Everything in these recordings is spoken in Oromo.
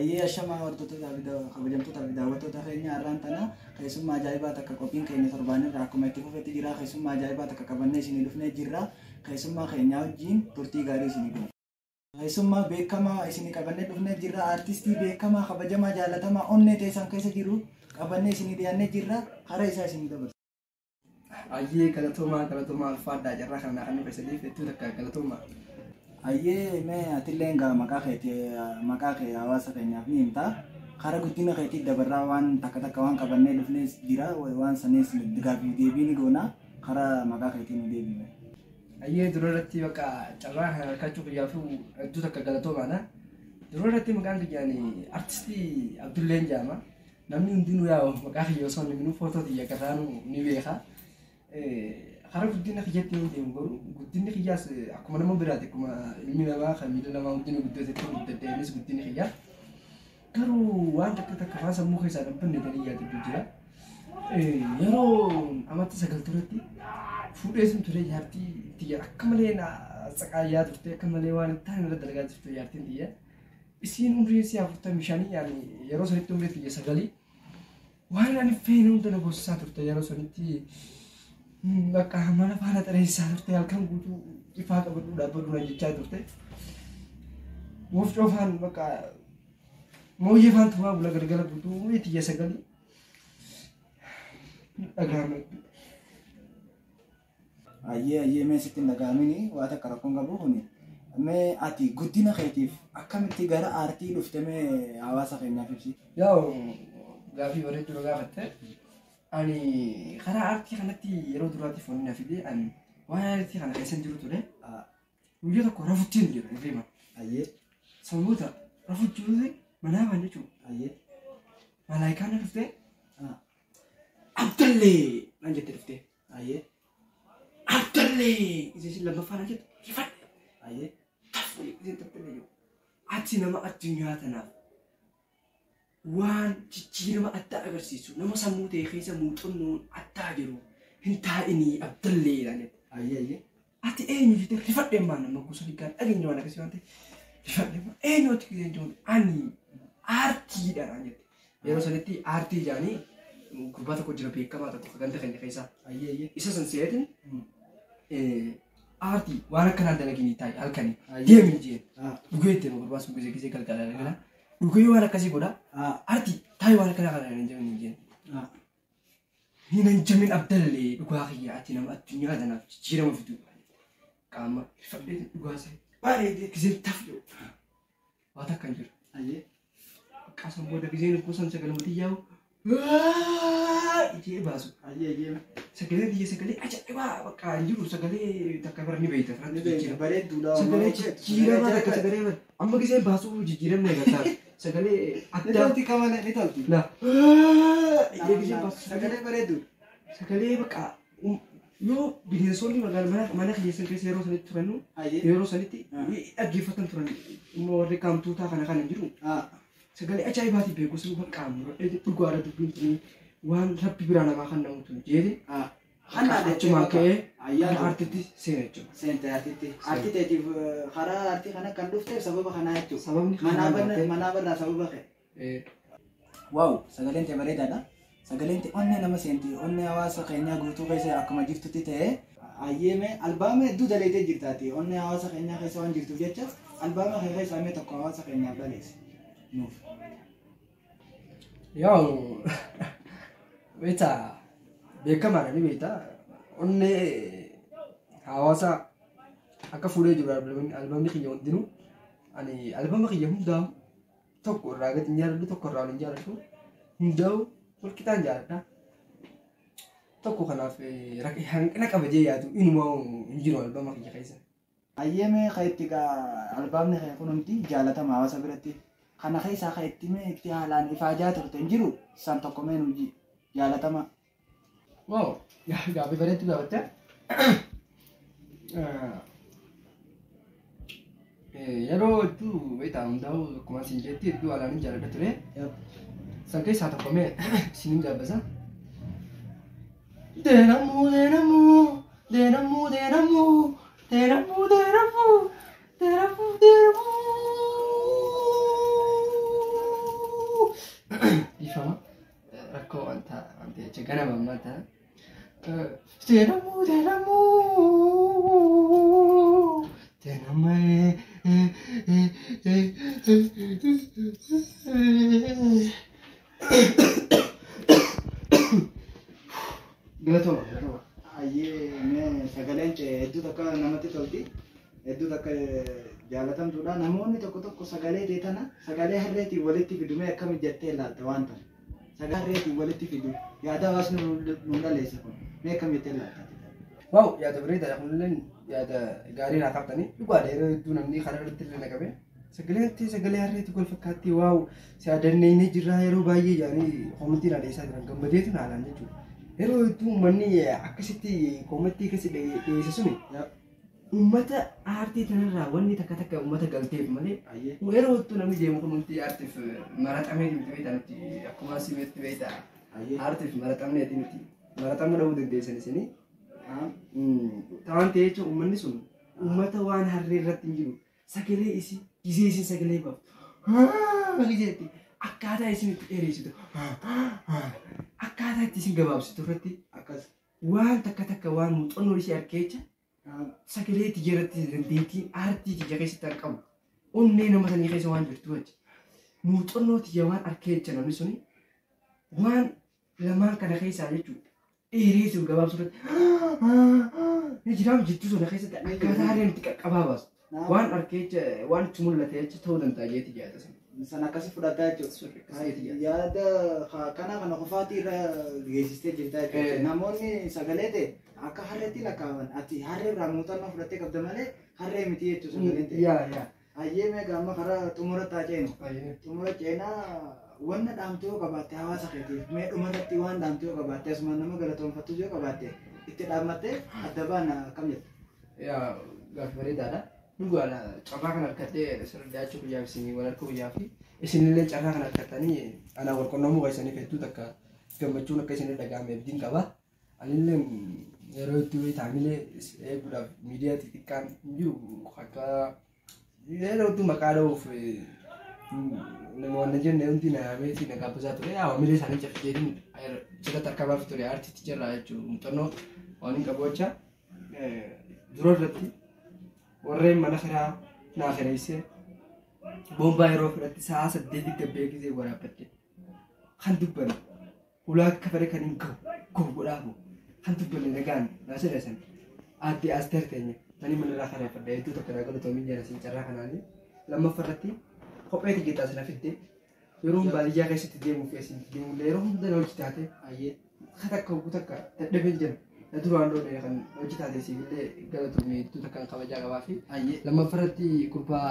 Ayyee ashamaa kabajamtoota fi daawwattoota keenya har'aan tana keessummaa ajaa'ibaa takka qophiin keenya torbaan irraa akkuma itti fufetti jira. Keessummaa ajaa'ibaa takka qabannee isinii dhufnee jirra. Keessummaa keenya wajjin turtii gaarii isinii goona. Keessummaa beekamaa isinii qabannee dhufnee jirra. Artistii beekamaa kabajamaa jaalatamaa onnee teessan keessa jiru qabannee isinii dhiyaannee jirra. Hara isaa isinii dabarsa. Ayyee galatoomaa alfaadhaa jarraa kanaa kan nuuf isiniif hedduu takka galatoomaa. Ayyee mee atillee gaa maqaa kee hawaasa keenyaaf ni himta. Kara guddina keetii dabarraa waan takka waan qabannee dhufnee jira. Waan sanis gaaffii deebii ni goona. Kara maqaa keetii ni deebine. Ayyee dura irratti bakka carraa kana harkachuu kiyyaaf hedduu takka galatoomaadha. Dura irratti maqaan kiyyaan artistii Abdulleen jedhama. Namni hundinuu yaa maqaa kiyya osoo hin himnu footoo xiyya garraanu ni beeka. Kara guddina kiyyatti ni deemu garuu guddinni kiyyaas akkuma nama biraati akkuma ilmi namaa kan miila namaa guddina guddatetti guddatenis guddinni kiyyaa garuu waan takka waan sammuu keessaa dhabbanne kan yaadatu jira. Yeroo amata 9 turetti fuudhee sun ture jaartii tiyya akka malee na saqaayaa turte akka malee waan ta'an irra dalagaa turte jaartiin tiyya. Isiin umriin si 45 yaani yeroo sanitti umrii tiyya 9 waan ani feene hunda na goosisaa turte yeroo sanitti. Bakka mana faana xareessaa turte halkan guutuu ifaa qabadhu dhaabbadhu na jechaa turte. Wofcoo faan bakka mooyyee faan tumaa bula galgala guutuu tiyya 9 dhagaame. Ayyee mee sitti dhagaamini waa takka rakkoon qabu kuni. Mee ati guddina keetiif akkamitti gara aartii dhufte mee hawaasa keenyaaf ibsi. Yaa'u gaaffii bareedduu gaafatte. Ani karaa aartii kanatti yeroo duraatiif wanni na fide ani waan aartii kana keessa jiru ture. Guyyaa tokko rafuttiin jedhu deema. Ayyee. Sababoota rafuchuuti manaa waan jechuudha. Ayyee. Malaayikaan dhuftee Abdallee naan jettee dhuftee. Ayyee. Abdallee isheen lammaffaa naan jettu rifadhe. Ayyee. Tafu isheen Abdallee jiru. Ati nama addunyaa tanaaf waan jijjiirama addaa agarsiisu nama sammuu ta'e keessa muuxannoon addaa jiru hin taa'inii Abdallee jedhan. Ayyee. Ati eenyu jettee rifadhee maan nama gosa dhiigaan dhageenya waan akkasii waan ta'e rifadhee maan eenyuuti kiseen jiruun ani aartiidhaan jette. Yeroo sanitti aartii jaanii gurbaa tokko jira beekamaa tokko ganda keenya keessaa. Ayyee. Isa san seetin aartii waan akkanaan dalagini taa'e halkanii deemni jeen dhugeetti gurbaa sun gisee galgala. Dhugaa waan akkasii godha. Aartii taa'ee waan akkanaa kana hin jamin jeen. Hin jamin Abdallee dhugaa kiyya ati nama addunyaa tanaaf jijjiirama fidu. Qaama rifadhee dhugaa isaa bareedee gisee tafu. Waa takka hin jiru. Ayyee. Qaasaan booda gisee kuusan sagalamatti yaa'u. Ijee baasu. Ayyee. Sagalee biyya sagalee ajaa'ibaa bakka hin jiru sagalee takka bira ni beekta. Bareedduudha. Sagalee jijjiirama takka sagalee amma gisee baasuu jijjiiramne eeggataa. Sagalee adda wanti kamana ni tolti. Nah. Ijee gisee baasu. Sagalee bareeddu. Sagalee bakka yoo bineensonni mana keessan keessa yeroo sanitti turannu yeroo sanitti dhaggeeffatan turan immoo warri kaamtuutaa kana kan hin jiru. Sagalee ajaa'ibaati beekus bakka dhugaadha dubbiin waan rabbi biraa namaa kan namutu jeeti. Hanna jechuun ka'ee aartiitti seena jechuudha. Seenta aartiitti. Aartii ta'eetiif karaa aartii kana kan dhufteef sababa kanaa jechuudha. Sababni manaa barraa sababa ka'e. Waaw sagaleen ta'e bareedaadha. Sagaleen ta'e onnee nama seenti onnee hawaasa keenyaa guutuu keessa akkuma jirtutti ta'e. Ayyeeme albaama hedduu daleetee jirtaati. Onnee hawaasa keenyaa keessa waan jirtuuf jecha albaama keessa amee tokko hawaasa keenyaaf dhaleesse. Nuuf. Yaa'u beekta beekamaadha ni beekta onnee hawaasa akka fuudhee jiru albaamni kiyya hundinuu ani albaama kiyya hundaa tokko irraa gadi hin jaalladhu tokko irraa hin jaalladhu hundaa'u wal qixaan jaalladha. Tokko kanaaf hanqina qaba jee yaadu inuma hin jiru albaama kiyya keessa. Ayyeeme kaitti albaamni kee kunumti jaalatama hawaasa biratti. Kana keessa kaitti mee itti haalaan ifaajaa turte hin jiru san tokko mee nuyi jaalatama. Wow, gaaffii bareedduu gaafatte. Yeroo hedduu beektaa hundaa'u akkuma isin jetti hedduu haalaan hin jaalladha ture. San keessaa tokko mee isin jaabbasa. Deeramu deeramu deeramu deeramu deeramu deeramu deeramu deeramu. jecha ganama ammata. Tenamu tenamai galatoma. Ayyee mee sagaleen hedduu takka namatti tolti. Hedduu takka jaalatamtuudha. Namoonni tokko sagalee teetana sagalee harreetiin walitti fidumee akkam jettee laatta waan ta'e. Sagalee harreetiin walitti fidu yaada hawaasni nu dhaleessa kun mee akkam jettee laatta. Wow, yaada bareedaadha kunilleen yaada gaarii naa qabtanii dhugaadha yeroo hedduu namni karaa irratti illee naqabe sagalee harreetti wal fakkaatti waaw siyaadannee ni jirra yeroo baay'ee yaanii koomentii dhaadheessaa jiran gammadeetu naalaan jechuudha. Yeroo hedduu uummanni akkasitti koomentii akkasii dhiyeesse suni uummata aartii kanarraa wanni takka uummata galteef malee yeroo hedduu namni deemu kun wanti aartiif maraxamee miti beektaa nuti akkuma simeetti beektaa aartiif maraxamnee miti maraxamuu dhabuu dandeessan isinii. Tawanti jechuun uummanni sun uummata waan harree irratti hin jiru sagalee gisee isin sagalee baaftu giseetti akkaataa isin itti dheereessitu akkaataa itti isin gabaabsitu irratti akkas waan takka waan muuxannoo ishee harkeecha sagalee itti jiratti dandeettiin aartii tiyya keessatti argamu onnee nama sanii keessa waan jirtu jecha muuxannoo tiyya waan harkeecha namni suni waan lamaan kana keessaa jechuudha. Dheereessuuf gabaabsuu irratti ni jiraam jechuu sana keessatti akkaataa harreen itti qaqqabaa baasu waan harkeecha waan itti mul'ate jecha ta'uu danda'a jeeti jaata sana. Sana akkasii fudhataa jechuudha. Yaada kana qofaatii irra geessistee jirta jechuudha. Namoonni sagalee ta'e akka harreetti lakkaa'aman ati harree irraa muuxannoo fudhattee qabda malee harree miti jechuudha sagaleen ta'e. Ayyee meeqa amma karaa xumura taaceenu. Xumura ceenaa wanna dhaamtuu yoo qabaatte hawaasa keetiif mee dhumarratti waan dhaamtuu yoo qabaatte asumaan nama galatoonfattu yoo qabaatte itti dhaammattee adda baana akkam jetta. Yaa gaafa bareedaadha. Dhugaadha carraa kan harkattee sirriidaachuu guyyaa isinii wal harkuu guyyaa fi isinillee carraa kan harkattanii anaa wal qunnamuu keessaniif hedduu takka gammachuun akka isinii dhaga'ame abdiin qaba. Anillee yeroo itti taamilee eeguudhaaf miidiyaa xixiqqaan hin jiru akka yeroo itti maqaa dha'uuf namoonni jenne hundi naameetii nagaa buusaa ture yaa miilee isaanii cafkeetiin sirriitti akka baaf ture aartiitti jirra jechuudha muuxannoo waan hin qabu jecha dura irratti warreen mana karaa naa kireessee boombaa yeroo fudhatte sa'a 8 gabbee gisee waraabbatte kan dubbanne ulaa akka fedhe kan hin gahu godhaamu kan dubbanne nagaan naa sedhasan adde Asteer teenya tani manarraa kareeffadha hedduu tokko naa galatoomin jala siin carraa kanaanii lammaffarratti kophee tijjeetaa sana fidde yeroo baadiyyaa keessatti deemuuf eessinti deemullee yeroo hunda hojii taate takka dadhabeen jira na duraan loonee kan hojii taate siifillee galatoomii hedduu takkaan kabajaa qabaa fi lammaffarratti gurbaa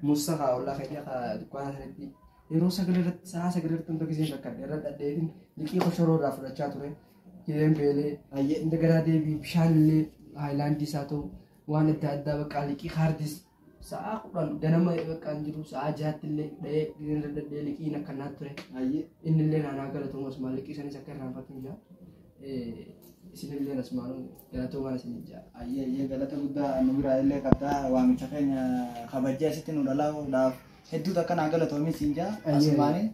Musaa ollaa keenya dukkaana sanatti yeroo sa'a sagalarratti hunda gisee bakka irra dhadheetiin liqii koshoroo irraa fudhachaa ture jireen beelee inda garaa deebii bishaanillee haayilaandii isaa ta'u waan adda addaa bakka liqii kaardis sa'a kudhan ganama bakkaan jiru sa'a jahattillee dhahee giseen dhadhee liqiin akkanaa ture innillee naanaa galatoomu asumaan liqii sanis akka irraanfatu jira isinillee asumaan galatoomaan isin jira. Ayyee galata guddaa nu biraa illee qabdaa waamicha keenya kabajjee asitti nu dhalaa'uudhaaf hedduu takka naa galatoomi siin jira asumaanii.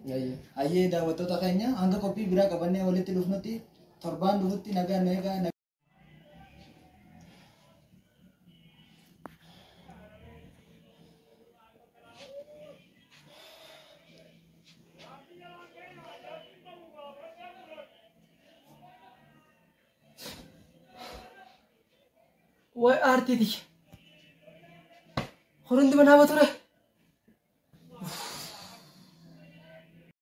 Ayyee daawwattoota keenya hanga qophii biraa qabannee walitti dhufnutti torbaan dhufutti nagaan eegaa. Wah arti dia. Orang di mana betul?